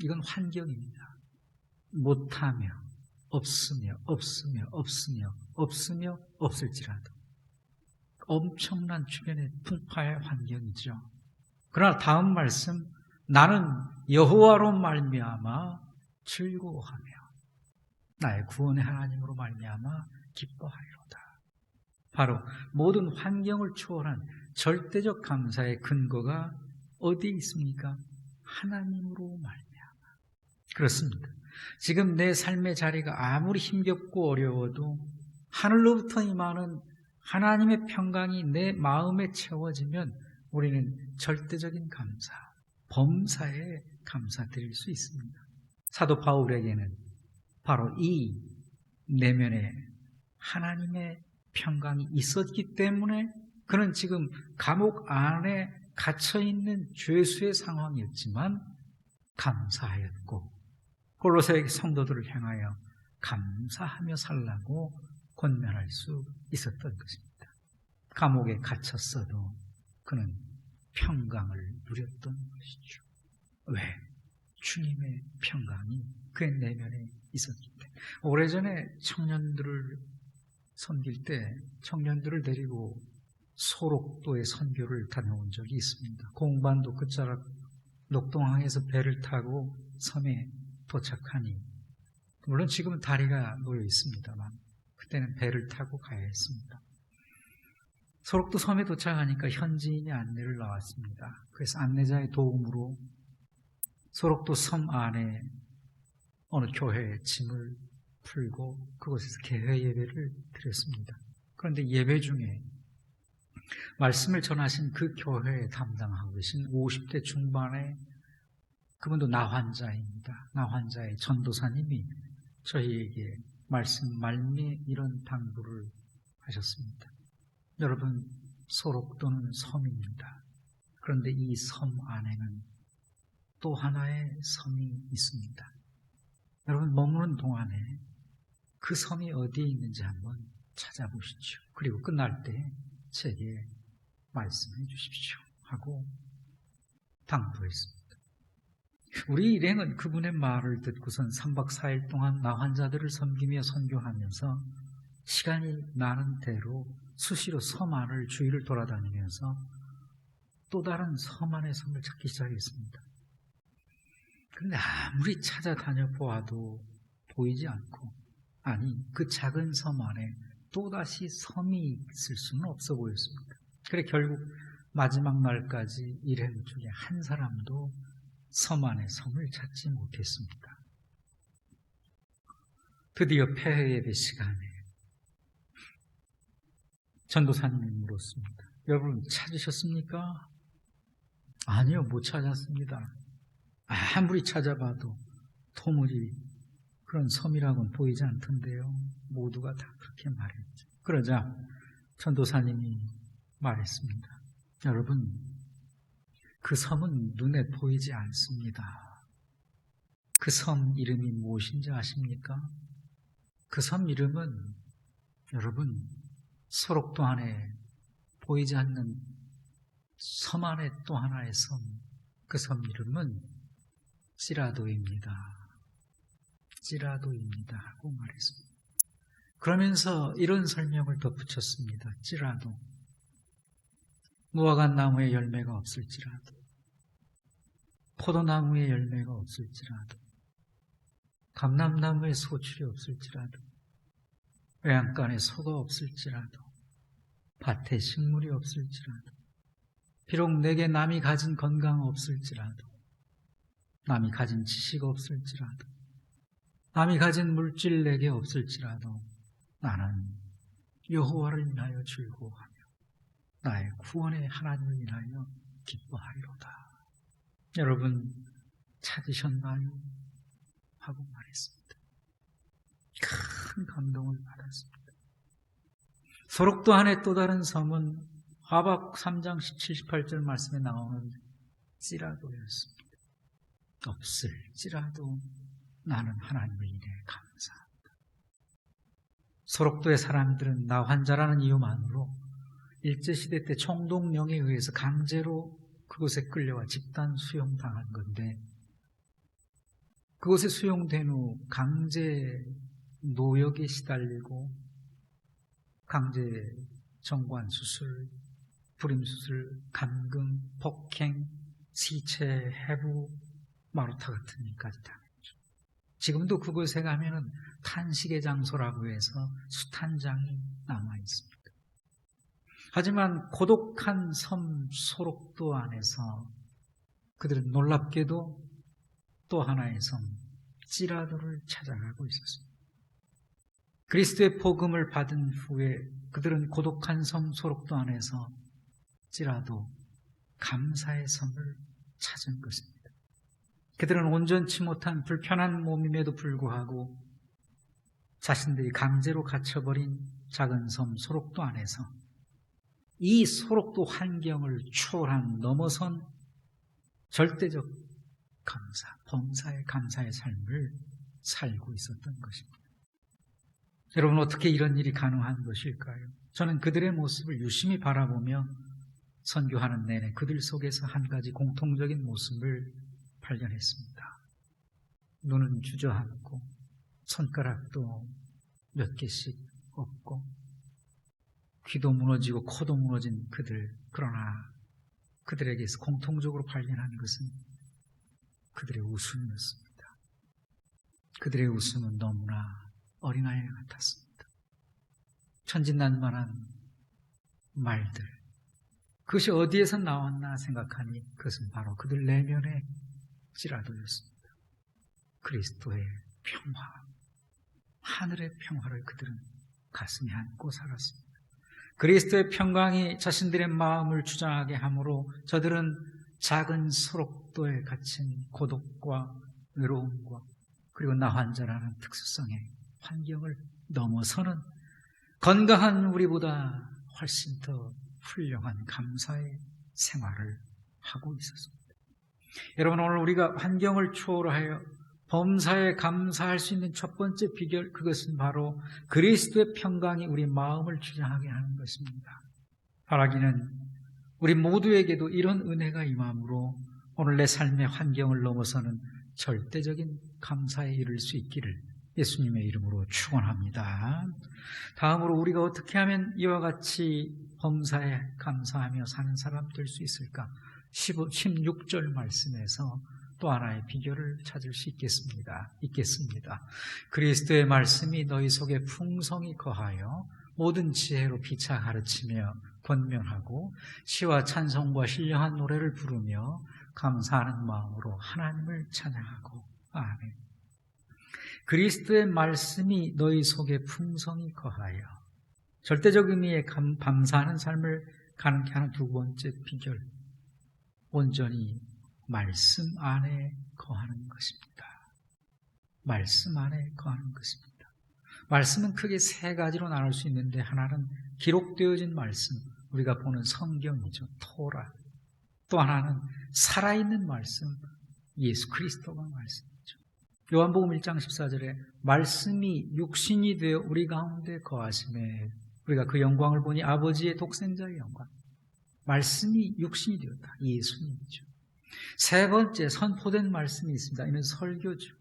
이건 환경입니다. 못하며 없으며 없을지라도 엄청난 주변의 풍파의 환경이죠. 그러나 다음 말씀, 나는 여호와로 말미암아 즐거워하며 나의 구원의 하나님으로 말미암아 기뻐하리로다. 바로 모든 환경을 초월한 절대적 감사의 근거가 어디에 있습니까? 하나님으로 말미암아. 그렇습니다. 지금 내 삶의 자리가 아무리 힘겹고 어려워도 하늘로부터 임하는 하나님의 평강이 내 마음에 채워지면 우리는 절대적인 감사, 범사에 감사드릴 수 있습니다. 사도 바울에게는 바로 이 내면에 하나님의 평강이 있었기 때문에 그는 지금 감옥 안에 갇혀있는 죄수의 상황이었지만 감사하였고, 골로새 성도들을 향하여 감사하며 살라고 권면할 수 있었던 것입니다. 감옥에 갇혔어도 그는 평강을 누렸던 것이죠. 왜? 주님의 평강이 그의 내면에 있었기 때문에. 오래전에 청년들을 섬길 때 청년들을 데리고 소록도의 선교를 다녀온 적이 있습니다. 공반도 끝자락 녹동항에서 배를 타고 섬에 도착하니, 물론 지금은 다리가 놓여 있습니다만 그때는 배를 타고 가야 했습니다. 소록도 섬에 도착하니까 현지인이 안내를 나왔습니다. 그래서 안내자의 도움으로 소록도 섬 안에 어느 교회에 짐을 풀고 그곳에서 개회 예배를 드렸습니다. 그런데 예배 중에 말씀을 전하신 그 교회에 담당하고 계신 50대 중반의, 그분도 나환자입니다. 나환자의 전도사님이 저희에게 말씀 말미에 이런 당부를 하셨습니다. 여러분, 소록도는 섬입니다. 그런데 이 섬 안에는 또 하나의 섬이 있습니다. 여러분, 머무는 동안에 그 섬이 어디에 있는지 한번 찾아보십시오. 그리고 끝날 때 제게 말씀해 주십시오 하고 당부했습니다. 우리 일행은 그분의 말을 듣고선 3박 4일 동안 나환자들을 섬기며 선교하면서 시간이 나는 대로 수시로 섬 안을 주위를 돌아다니면서 또 다른 섬 안의 섬을 찾기 시작했습니다. 그런데 아무리 찾아다녀 보아도 보이지 않고, 아니 그 작은 섬 안에 또다시 섬이 있을 수는 없어 보였습니다. 그래 결국 마지막 날까지 일행 중에 한 사람도 섬 안에 섬을 찾지 못했습니다. 드디어 폐회 예배 시간에 전도사님이 물었습니다. 여러분 찾으셨습니까? 아니요, 못 찾았습니다. 아무리 찾아봐도 토물이 그런 섬이라고는 보이지 않던데요. 모두가 다 그렇게 말했죠. 그러자 전도사님이 말했습니다. 여러분, 그 섬은 눈에 보이지 않습니다. 그 섬 이름이 무엇인지 아십니까? 그 섬 이름은 여러분 소록도 안에 보이지 않는 섬 안에 또 하나의 섬, 그 섬 이름은 찌라도입니다. 찌라도입니다 하고 말했습니다. 그러면서 이런 설명을 덧붙였습니다. 찌라도, 무화과 나무에 열매가 없을지라도, 포도나무에 열매가 없을지라도, 감람나무에 소출이 없을지라도, 외양간에 소가 없을지라도, 밭에 식물이 없을지라도, 비록 내게 남이 가진 건강 없을지라도, 남이 가진 지식 없을지라도, 남이 가진 물질 내게 없을지라도 나는 여호와를 인하여 즐거워하며 나의 구원의 하나님을 인하여 기뻐하리로다. 여러분 찾으셨나요? 하고 말했습니다. 큰 감동을 받았습니다. 소록도 안에 또 다른 섬은 하박 3장 78절 말씀에 나오는 찌라도였습니다. 없을지라도 나는 하나님을 인해 감사합니다. 소록도의 사람들은 나 환자라는 이유만으로 일제시대 때 총독령에 의해서 강제로 그곳에 끌려와 집단 수용당한 건데, 그곳에 수용된 후 강제 노역에 시달리고 강제 정관 수술, 불임 수술, 감금, 폭행, 시체, 해부, 마루타 같은 일까지 당했죠. 지금도 그곳에 가면은 탄식의 장소라고 해서 수탄장이 남아 있습니다. 하지만 고독한 섬 소록도 안에서 그들은 놀랍게도 또 하나의 섬 찌라도를 찾아가고 있었습니다. 그리스도의 복음을 받은 후에 그들은 고독한 섬 소록도 안에서 찌라도 감사의 섬을 찾은 것입니다. 그들은 온전치 못한 불편한 몸임에도 불구하고 자신들이 강제로 갇혀버린 작은 섬 소록도 안에서 이 소록도 환경을 초월한 넘어선 절대적 감사, 범사의 감사의 삶을 살고 있었던 것입니다. 여러분, 어떻게 이런 일이 가능한 것일까요? 저는 그들의 모습을 유심히 바라보며 선교하는 내내 그들 속에서 한 가지 공통적인 모습을 발견했습니다. 눈은 주저앉고 손가락도 몇 개씩 없고 귀도 무너지고 코도 무너진 그들, 그러나 그들에게서 공통적으로 발견한 것은 그들의 웃음이었습니다. 그들의 웃음은 너무나 어린아이 같았습니다. 천진난만한 말들, 그것이 어디에서 나왔나 생각하니 그것은 바로 그들 내면의 찌라도였습니다. 그리스도의 평화, 하늘의 평화를 그들은 가슴에 안고 살았습니다. 그리스도의 평강이 자신들의 마음을 주장하게 하므로 저들은 작은 소록도에 갇힌 고독과 외로움과 그리고 나 환자라는 특수성의 환경을 넘어서는 건강한 우리보다 훨씬 더 훌륭한 감사의 생활을 하고 있었습니다. 여러분, 오늘 우리가 환경을 초월하여 범사에 감사할 수 있는 첫 번째 비결, 그것은 바로 그리스도의 평강이 우리 마음을 주장하게 하는 것입니다. 바라기는 우리 모두에게도 이런 은혜가 임함으로 오늘 내 삶의 환경을 넘어서는 절대적인 감사에 이를 수 있기를 예수님의 이름으로 축원합니다. 다음으로 우리가 어떻게 하면 이와 같이 범사에 감사하며 사는 사람 될 수 있을까? 16절 말씀에서 또 하나의 비결을 찾을 수 있겠습니다. 그리스도의 말씀이 너희 속에 풍성히 거하여 모든 지혜로 피차 가르치며 권면하고 시와 찬송과 신령한 노래를 부르며 감사하는 마음으로 하나님을 찬양하고. 아멘. 그리스도의 말씀이 너희 속에 풍성히 거하여. 절대적 의미의 감사하는 삶을 가능케 하는 두 번째 비결, 온전히 말씀 안에 거하는 것입니다. 말씀 안에 거하는 것입니다. 말씀은 크게 세 가지로 나눌 수 있는데, 하나는 기록되어진 말씀, 우리가 보는 성경이죠. 토라. 또 하나는 살아있는 말씀, 예수 그리스도가 말씀이죠. 요한복음 1장 14절에 말씀이 육신이 되어 우리 가운데 거하심에 우리가 그 영광을 보니 아버지의 독생자의 영광. 말씀이 육신이 되었다. 예수님이죠. 세 번째 선포된 말씀이 있습니다. 이는 설교죠.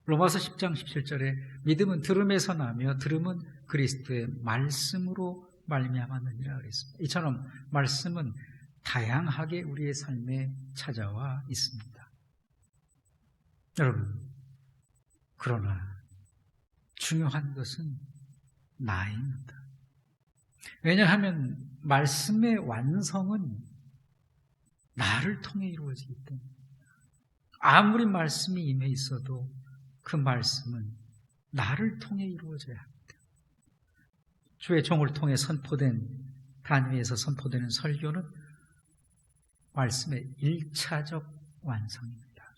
로마서 10장 17절에 믿음은 들음에서 나며 들음은 그리스도의 말씀으로 말미암았느니라 그랬습니다. 이처럼 말씀은 다양하게 우리의 삶에 찾아와 있습니다. 여러분, 그러나 중요한 것은 나입니다. 왜냐하면 말씀의 완성은 나를 통해 이루어지기 때문에, 아무리 말씀이 임해 있어도 그 말씀은 나를 통해 이루어져야 합니다. 주의 종을 통해 선포된, 단위에서 선포되는 설교는 말씀의 1차적 완성입니다.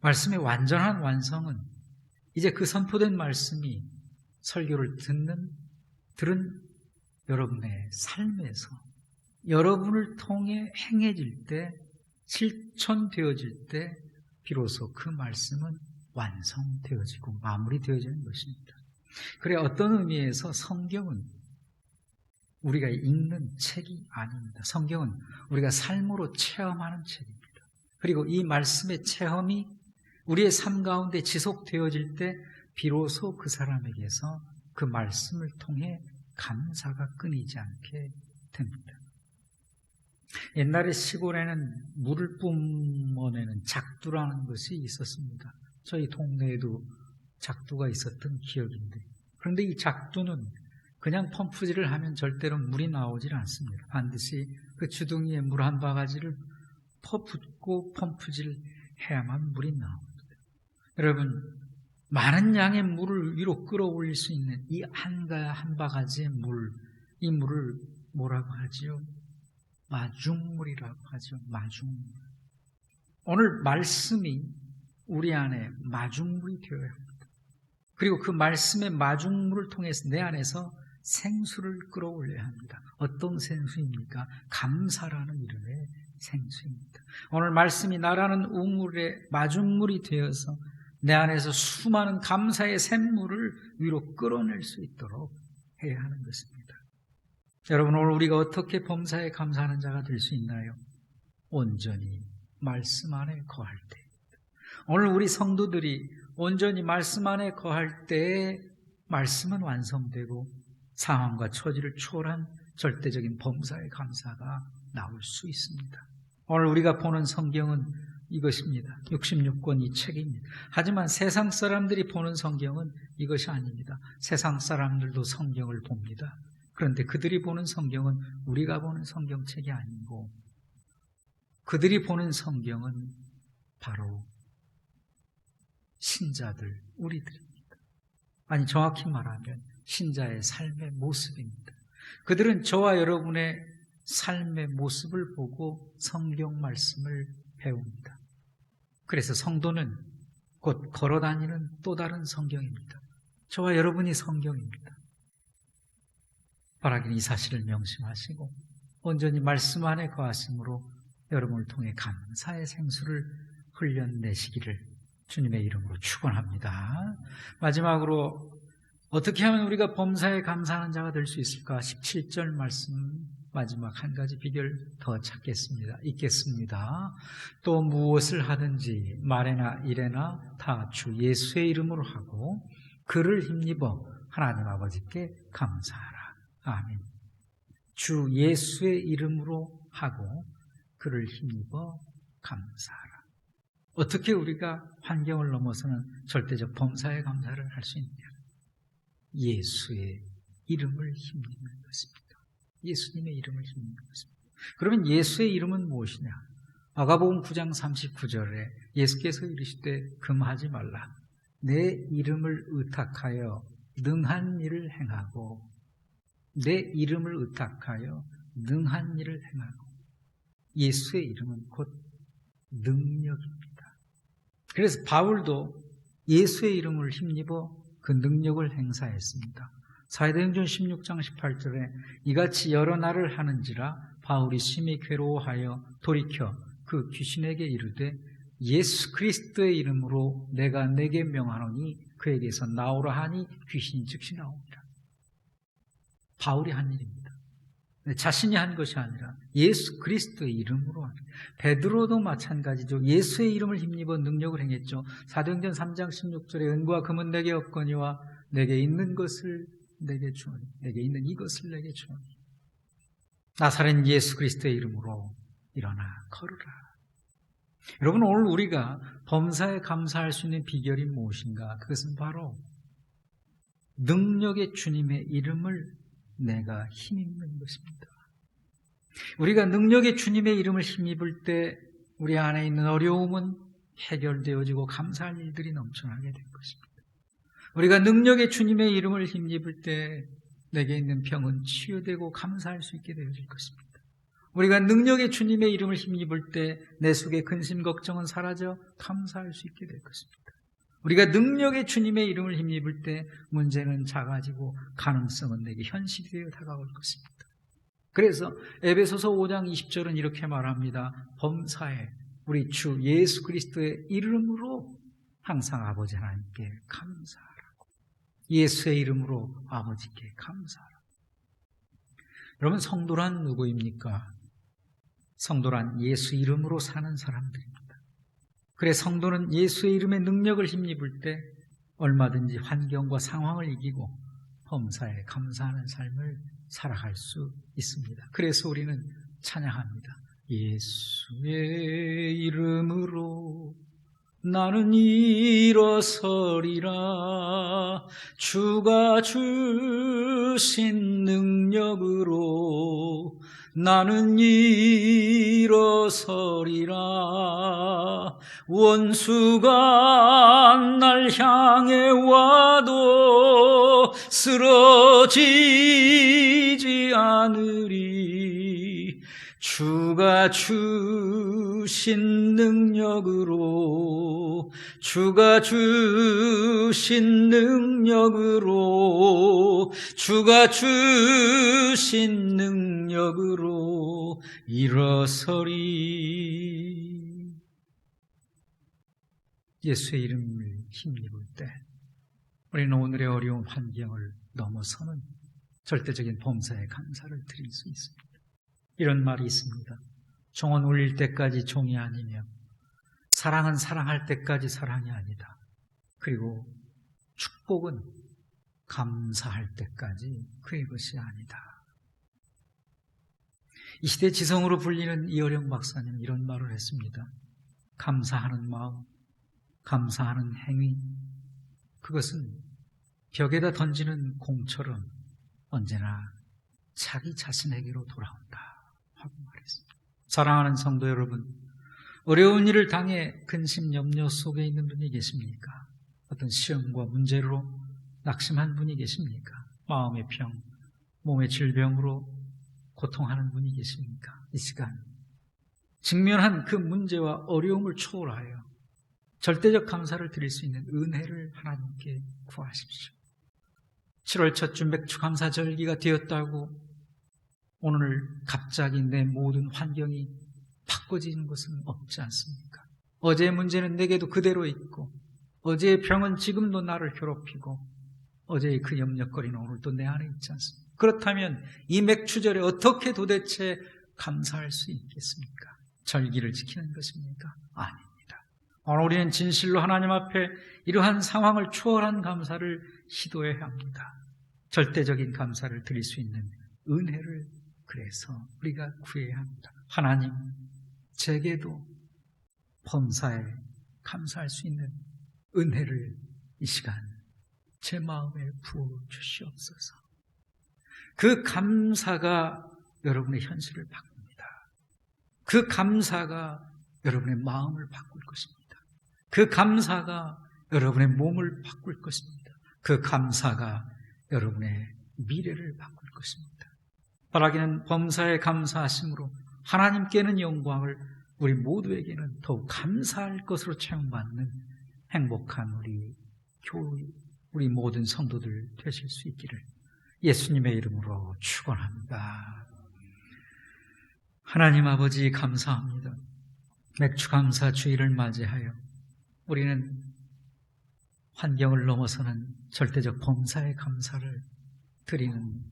말씀의 완전한 완성은 이제 그 선포된 말씀이 설교를 들은 여러분의 삶에서 여러분을 통해 행해질 때, 실천되어질 때 비로소 그 말씀은 완성되어지고 마무리되어지는 것입니다. 그래, 어떤 의미에서 성경은 우리가 읽는 책이 아닙니다. 성경은 우리가 삶으로 체험하는 책입니다. 그리고 이 말씀의 체험이 우리의 삶 가운데 지속되어질 때 비로소 그 사람에게서 그 말씀을 통해 감사가 끊이지 않게 됩니다. 옛날에 시골에는 물을 뿜어내는 작두라는 것이 있었습니다. 저희 동네에도 작두가 있었던 기억인데, 그런데 이 작두는 그냥 펌프질을 하면 절대로 물이 나오질 않습니다. 반드시 그 주둥이에 물 한 바가지를 퍼붓고 펌프질 해야만 물이 나옵니다. 여러분, 많은 양의 물을 위로 끌어올릴 수 있는 이 한 바가지의 물, 이 물을 뭐라고 하지요? 마중물이라고 하죠. 마중물. 오늘 말씀이 우리 안에 마중물이 되어야 합니다. 그리고 그 말씀의 마중물을 통해서 내 안에서 생수를 끌어올려야 합니다. 어떤 생수입니까? 감사라는 이름의 생수입니다. 오늘 말씀이 나라는 우물의 마중물이 되어서 내 안에서 수많은 감사의 샘물을 위로 끌어낼 수 있도록 해야 하는 것입니다. 여러분, 오늘 우리가 어떻게 범사에 감사하는 자가 될 수 있나요? 온전히 말씀 안에 거할 때. 오늘 우리 성도들이 온전히 말씀 안에 거할 때에 말씀은 완성되고 상황과 처지를 초월한 절대적인 범사의 감사가 나올 수 있습니다. 오늘 우리가 보는 성경은 이것입니다. 66권 이 책입니다. 하지만 세상 사람들이 보는 성경은 이것이 아닙니다. 세상 사람들도 성경을 봅니다. 그런데 그들이 보는 성경은 우리가 보는 성경책이 아니고, 그들이 보는 성경은 바로 신자들, 우리들입니다. 아니, 정확히 말하면 신자의 삶의 모습입니다. 그들은 저와 여러분의 삶의 모습을 보고 성경 말씀을 배웁니다. 그래서 성도는 곧 걸어다니는 또 다른 성경입니다. 저와 여러분이 성경입니다. 바라기는 이 사실을 명심하시고 온전히 말씀 안에 거하심으로 여러분을 통해 감사의 생수를 흘려내시기를 주님의 이름으로 축원합니다. 마지막으로 어떻게 하면 우리가 범사에 감사하는 자가 될 수 있을까? 17절 말씀 마지막 한 가지 비결 더 찾겠습니다. 읽겠습니다. 또 무엇을 하든지 말에나 일에나 다 주 예수의 이름으로 하고 그를 힘입어 하나님 아버지께 감사하라. 아멘. 주 예수의 이름으로 하고 그를 힘입어 감사하라. 어떻게 우리가 환경을 넘어서는 절대적 범사의 감사를 할 수 있느냐? 예수의 이름을 힘입는 것입니다. 예수님의 이름을 힘입는 것입니다. 그러면 예수의 이름은 무엇이냐? 마가복음 9장 39절에 예수께서 이르시되 금하지 말라. 내 이름을 의탁하여 능한 일을 행하고, 내 이름을 의탁하여 능한 일을 행하고. 예수의 이름은 곧 능력입니다. 그래서 바울도 예수의 이름을 힘입어 그 능력을 행사했습니다. 사도행전 16장 18절에 이같이 여러 날을 하는지라 바울이 심히 괴로워하여 돌이켜 그 귀신에게 이르되 예수 그리스도의 이름으로 내가 내게 명하노니 그에게서 나오라 하니 귀신이 즉시 나옵니다. 바울이 한 일입니다. 자신이 한 것이 아니라 예수 그리스도의 이름으로 하는. 베드로도 마찬가지죠. 예수의 이름을 힘입어 능력을 행했죠. 사도행전 3장 16절에 은과 금은 내게 없거니와 내게 있는 것을 내게 주오니, 내게 있는 이것을 내게 주오니, 나사렛 예수 그리스도의 이름으로 일어나 걸으라. 여러분, 오늘 우리가 범사에 감사할 수 있는 비결이 무엇인가? 그것은 바로 능력의 주님의 이름을 내가 힘입는 것입니다. 우리가 능력의 주님의 이름을 힘입을 때 우리 안에 있는 어려움은 해결되어지고 감사할 일들이 넘쳐나게 될 것입니다. 우리가 능력의 주님의 이름을 힘입을 때 내게 있는 병은 치유되고 감사할 수 있게 되어질 것입니다. 우리가 능력의 주님의 이름을 힘입을 때 내 속의 근심 걱정은 사라져 감사할 수 있게 될 것입니다. 우리가 능력의 주님의 이름을 힘입을 때 문제는 작아지고 가능성은 내게 현실이 되어 다가올 것입니다. 그래서 에베소서 5장 20절은 이렇게 말합니다. 범사에 우리 주 예수 그리스도의 이름으로 항상 아버지 하나님께 감사하라고. 예수의 이름으로 아버지께 감사하라고. 여러분, 성도란 누구입니까? 성도란 예수 이름으로 사는 사람들입니다. 그래, 성도는 예수의 이름의 능력을 힘입을 때 얼마든지 환경과 상황을 이기고 범사에 감사하는 삶을 살아갈 수 있습니다. 그래서 우리는 찬양합니다. 예수의 이름으로 나는 일어서리라. 주가 주신 능력으로 나는 일어서리라. 원수가 날 향해 와도 쓰러지지 않으리. 주가 주신 능력으로, 주가 주신 능력으로, 주가 주신 능력으로 일어서리. 예수의 이름을 힘입을 때 우리는 오늘의 어려운 환경을 넘어서는 절대적인 범사에 감사를 드릴 수 있습니다. 이런 말이 있습니다. 종은 울릴 때까지 종이 아니며 사랑은 사랑할 때까지 사랑이 아니다. 그리고 축복은 감사할 때까지 그의 것이 아니다. 이 시대 지성으로 불리는 이어령 박사님 이런 말을 했습니다. 감사하는 마음, 감사하는 행위, 그것은 벽에다 던지는 공처럼 언제나 자기 자신에게로 돌아온다 하고 말했습니다. 사랑하는 성도 여러분, 어려운 일을 당해 근심 염려 속에 있는 분이 계십니까? 어떤 시험과 문제로 낙심한 분이 계십니까? 마음의 병, 몸의 질병으로 고통하는 분이 계십니까? 이 시간 직면한 그 문제와 어려움을 초월하여 절대적 감사를 드릴 수 있는 은혜를 하나님께 구하십시오. 7월 첫 주 맥주감사절기가 되었다고 오늘 갑자기 내 모든 환경이 바꿔지는 것은 없지 않습니까? 어제의 문제는 내게도 그대로 있고, 어제의 병은 지금도 나를 괴롭히고, 어제의 그 염려거리는 오늘도 내 안에 있지 않습니까? 그렇다면 이 맥주절에 어떻게 도대체 감사할 수 있겠습니까? 절기를 지키는 것입니까? 아닙니다. 오늘 우리는 진실로 하나님 앞에 이러한 상황을 초월한 감사를 시도해야 합니다. 절대적인 감사를 드릴 수 있는 은혜를 그래서 우리가 구해야 합니다. 하나님, 제게도 범사에 감사할 수 있는 은혜를 이 시간 제 마음에 부어주시옵소서. 그 감사가 여러분의 현실을 바꿉니다. 그 감사가 여러분의 마음을 바꿀 것입니다. 그 감사가 여러분의 몸을 바꿀 것입니다. 그 감사가 여러분의 미래를 바꿀 것입니다. 바라기는 범사에 감사하심으로 하나님께는 영광을, 우리 모두에게는 더욱 감사할 것으로 채용받는 행복한 우리 모든 성도들 되실 수 있기를 예수님의 이름으로 축원합니다. 하나님 아버지 감사합니다. 맥주감사 주일을 맞이하여 우리는 환경을 넘어서는 절대적 범사의 감사를 드리는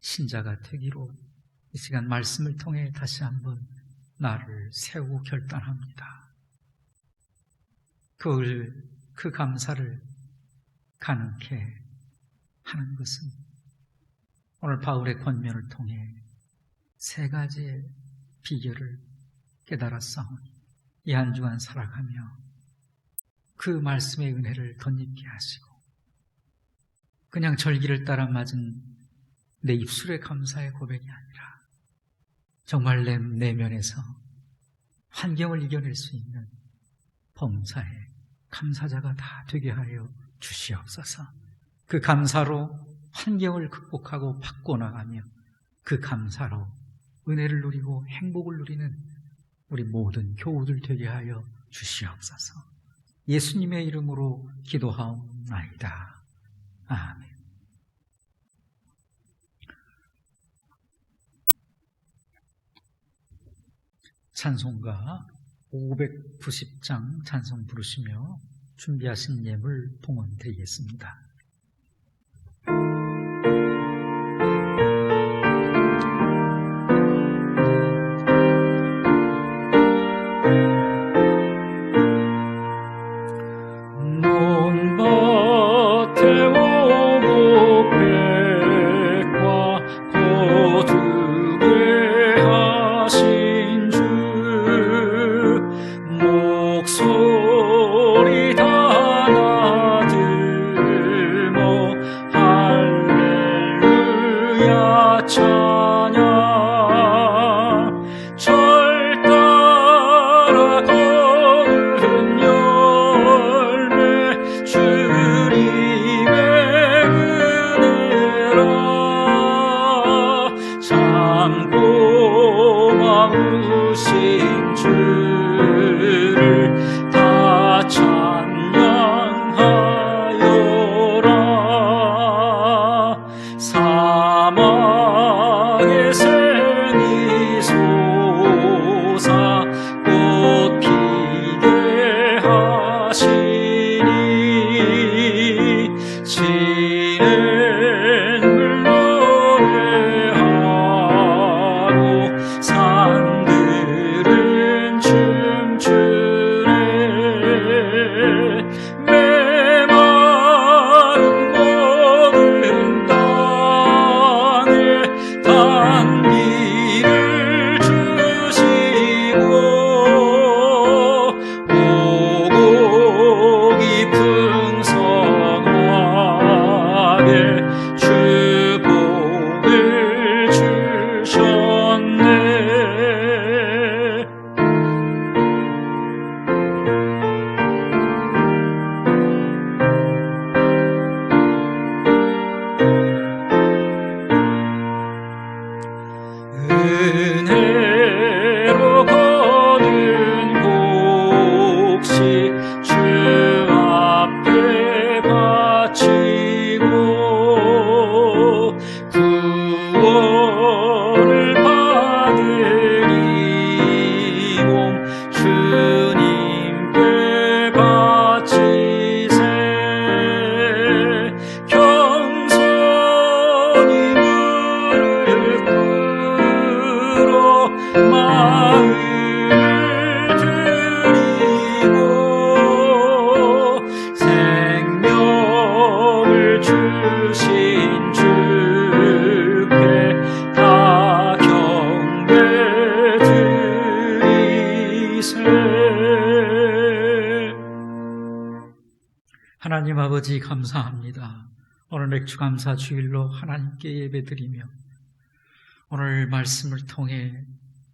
신자가 되기로 이 시간 말씀을 통해 다시 한번 나를 세우고 결단합니다. 그 감사를 가능케 하는 것은 오늘 바울의 권면을 통해 세 가지의 비결을 깨달았사오니 이 한 주간 살아가며 그 말씀의 은혜를 덧입게 하시고 그냥 절기를 따라 맞은 내 입술의 감사의 고백이 아니라 정말 내 내면에서 환경을 이겨낼 수 있는 범사의 감사자가 다 되게 하여 주시옵소서. 그 감사로 환경을 극복하고 바꿔나가며 그 감사로 은혜를 누리고 행복을 누리는 우리 모든 교우들 되게 하여 주시옵소서. 예수님의 이름으로 기도하옵나이다. 아멘. 찬송가 590장 찬송 부르시며 준비하신 예물 봉헌 드리겠습니다. 하나님 아버지 감사합니다. 오늘 맥주감사 주일로 하나님께 예배드리며 오늘 말씀을 통해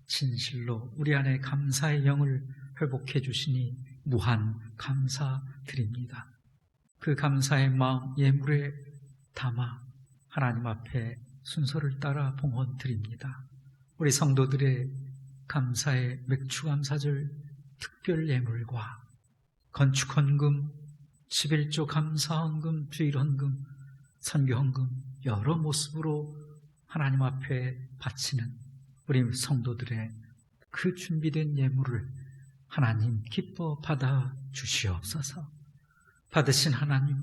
진실로 우리 안에 감사의 영을 회복해 주시니 무한 감사드립니다. 그 감사의 마음 예물에 담아 하나님 앞에 순서를 따라 봉헌 드립니다. 우리 성도들의 감사의 맥주감사절 특별 예물과 건축헌금, 11조 감사헌금, 주일헌금, 선교헌금 여러 모습으로 하나님 앞에 바치는 우리 성도들의 그 준비된 예물을 하나님 기뻐 받아 주시옵소서. 받으신 하나님,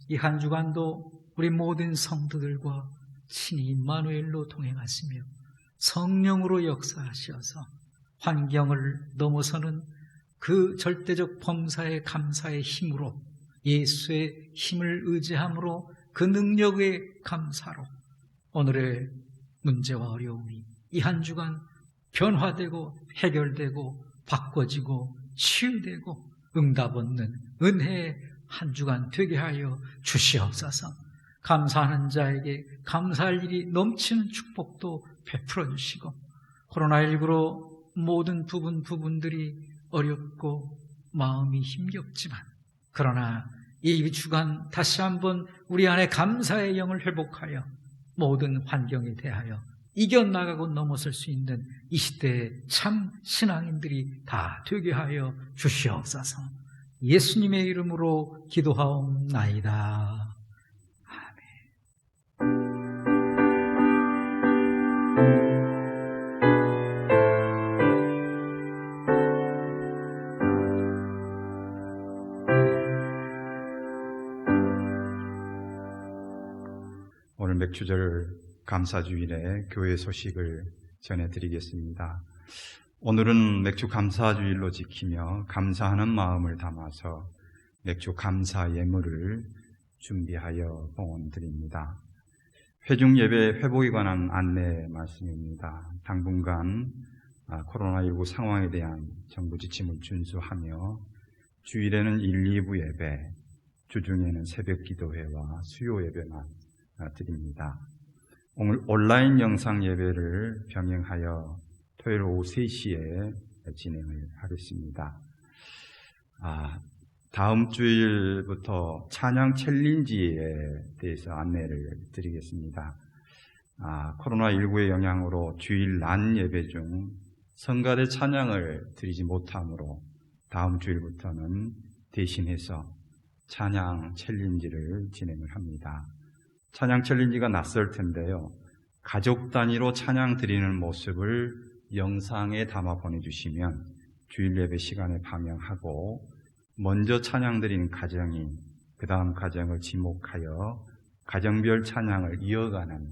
이 한 주간도 우리 모든 성도들과 친히 임마누엘로 동행하시며 성령으로 역사하셔서 환경을 넘어서는 그 절대적 범사의 감사의 힘으로, 예수의 힘을 의지함으로, 그 능력의 감사로 오늘의 문제와 어려움이 이 한 주간 변화되고 해결되고 바꿔지고 치유되고 응답 얻는 은혜의 한 주간 되게 하여 주시옵소서. 감사하는 자에게 감사할 일이 넘치는 축복도 베풀어 주시고, 코로나19로 모든 부분들이 어렵고 마음이 힘겹지만, 그러나 이 주간 다시 한번 우리 안에 감사의 영을 회복하여 모든 환경에 대하여 이겨나가고 넘어설 수 있는 이 시대의 참 신앙인들이 다 되게 하여 주시옵소서. 예수님의 이름으로 기도하옵나이다. 오늘 맥주절 감사주일에 교회 소식을 전해드리겠습니다. 오늘은 맥주 감사주일로 지키며 감사하는 마음을 담아서 맥주 감사 예물을 준비하여 봉헌드립니다. 회중 예배 회복에 관한 안내 말씀입니다. 당분간 코로나19 상황에 대한 정부 지침을 준수하며 주일에는 1, 2부 예배, 주중에는 새벽 기도회와 수요 예배만 드립니다. 오늘 온라인 영상 예배를 병행하여 토요일 오후 3시에 진행을 하겠습니다. 다음 주일부터 찬양 챌린지에 대해서 안내를 드리겠습니다. 코로나19의 영향으로 주일 낮 예배 중 성가대 찬양을 드리지 못하므로 다음 주일부터는 대신해서 찬양 챌린지를 진행을 합니다. 찬양 챌린지가 낯설 텐데요. 가족 단위로 찬양 드리는 모습을 영상에 담아 보내주시면 주일 예배 시간에 방영하고, 먼저 찬양 드리는 가정이 그 다음 가정을 지목하여 가정별 찬양을 이어가는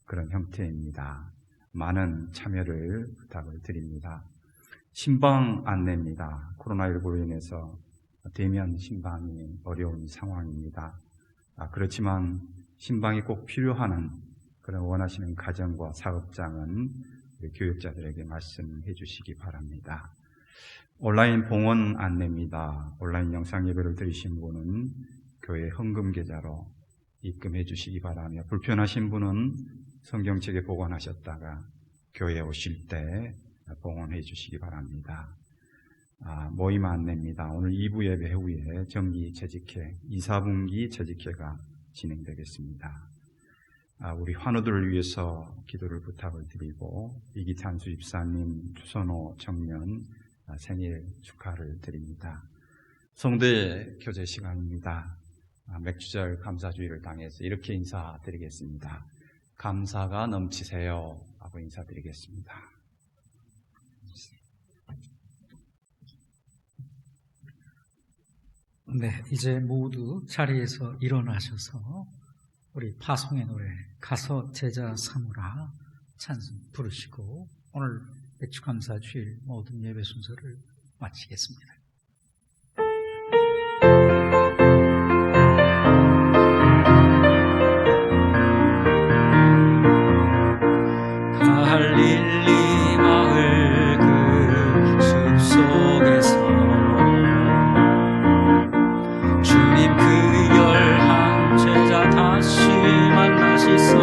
그런 형태입니다. 많은 참여를 부탁을 드립니다. 신방 안내입니다. 코로나19로 인해서 대면 신방이 어려운 상황입니다. 그렇지만 신방이 꼭 필요한 그런 원하시는 가정과 사업장은 교육자들에게 말씀해 주시기 바랍니다. 온라인 봉헌 안내입니다. 온라인 영상 예배를 들으신 분은 교회 헌금 계좌로 입금해 주시기 바라며, 불편하신 분은 성경책에 보관하셨다가 교회에 오실 때 봉헌해 주시기 바랍니다. 모임 안내입니다. 오늘 2부 예배 후에 정기 재직회, 2, 4분기 재직회가 진행되겠습니다. 우리 환우들을 위해서 기도를 부탁을 드리고, 이기찬수 집사님, 주선호 청년 생일 축하를 드립니다. 성도의 교제 시간입니다. 맥주절 감사주의를 당해서 이렇게 인사드리겠습니다. 감사가 넘치세요 하고 인사드리겠습니다. 네, 이제 모두 자리에서 일어나셔서 우리 파송의 노래 가서 제자 삼으라 찬송 부르시고 오늘 맥주감사주일 모든 예배 순서를 마치겠습니다. 갈릴리 마을 그 숲속에서 주님 그 열한 제자 다시 만나시사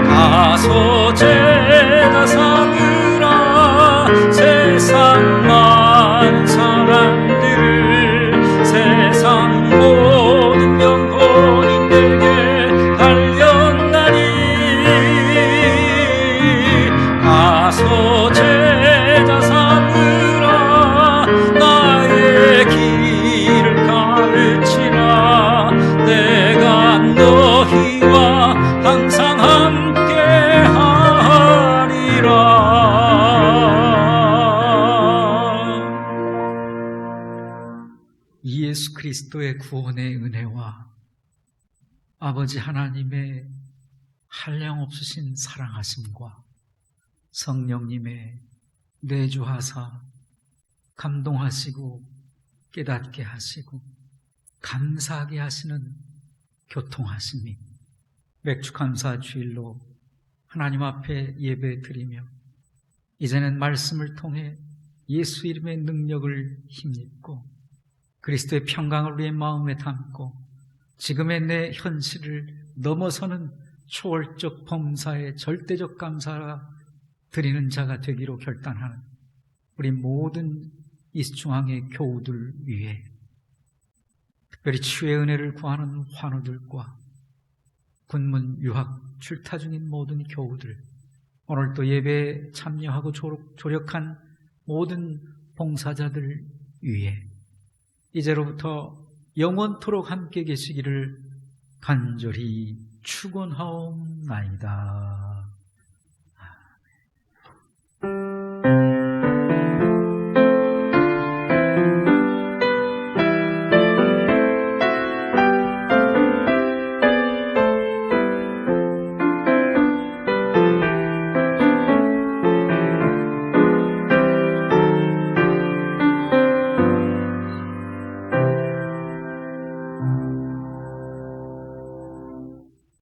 가서 제자 삼으라 세상 많은 사람들을 세상 모든 영혼인들에게 달렸나니 가서 제자 삼으라 나의 길을 가르치라 내가 너희와 항상 함께 하리라. 예수 그리스도의 구원의 은혜와 아버지 하나님의 한량없으신 사랑하심과 성령님의 내주하사 감동하시고 깨닫게 하시고 감사하게 하시는 교통하심이 맥주감사 주일로 하나님 앞에 예배 드리며 이제는 말씀을 통해 예수 이름의 능력을 힘입고 그리스도의 평강을 우리의 마음에 담고 지금의 내 현실을 넘어서는 초월적 범사의 절대적 감사가 드리는 자가 되기로 결단하는 우리 모든 이스중앙의 교우들 위해 특별히 치유의 은혜를 구하는 환우들과 군문 유학 출타 중인 모든 교우들, 오늘 또 예배에 참여하고 조력한 모든 봉사자들 위해 이제로부터 영원토록 함께 계시기를 간절히 축원하옵나이다.